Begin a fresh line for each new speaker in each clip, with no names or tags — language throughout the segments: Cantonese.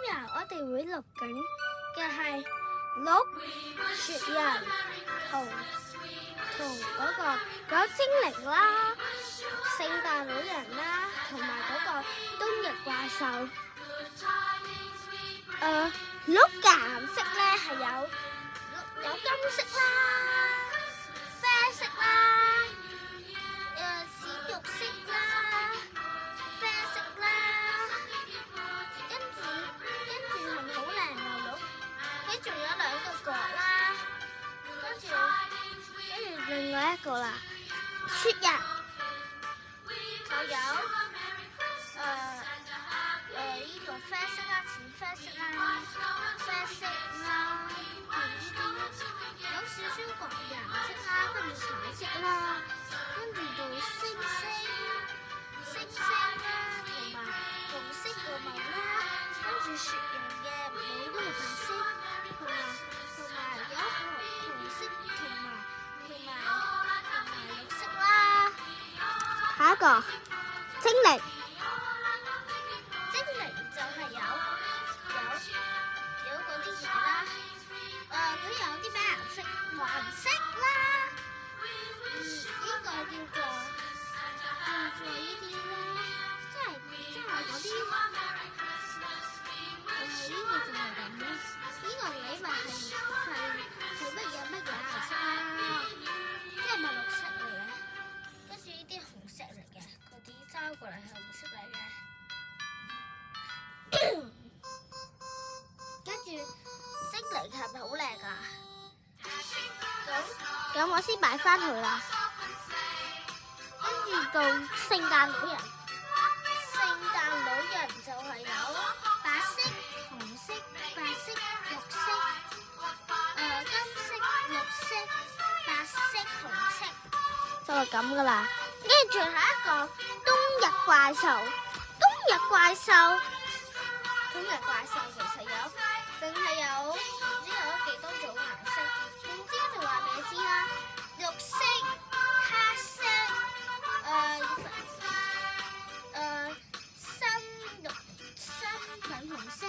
日我哋會錄緊嘅係鹿、雪人同嗰個精靈啦、聖誕老人啦，同埋嗰個冬日怪獸。鹿嘅顏色咧係有金色啦、啡色啦、鮮肉色啦、啡色啦，跟住係咪好靚啊鹿？佢仲有兩個角啦，跟住另外一個啦，雪人就有呢個啡色啦、淺啡色啦、啡色啦，有少少各顏色啦，跟住彩色啦，跟住到星星啦，同埋紅色個帽啦，跟住雪人嘅帽都係白色，同埋有紅色同埋綠色啦。下一個精靈就係有嗰啲嘢啦，佢有啲咩顏色？黃色啦，呢個叫做呢啲啦，即係嗰啲，呢個就係咁啦。呢個禮物係乜嘢顏色啦？即係咪綠色嚟嘅？跟住呢啲紅色嚟嘅，嗰啲揸過嚟係紅色嚟嘅。跟住精靈係咪好靚啊？咁我先擺翻去啦。跟住到聖誕老人就係有白色、紅色、白色、綠色、金色、綠色、白色、紅色，就係咁噶啦。跟住最後一個冬日怪獸其實淨係有唔知有幾多種顏色，總之就話俾你知啦，綠色、黑色、深粉紅色、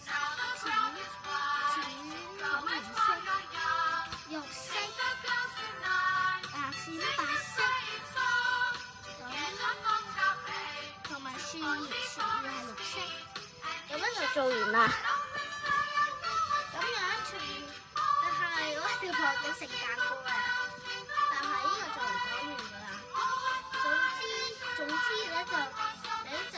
淺粉紅色、肉色、淺白色，同埋樹葉係綠色。咁樣就做完啦。咁樣但係我哋學緊聖誕歌啊，但係呢個就嚟講完噶啦。總之咧就你就。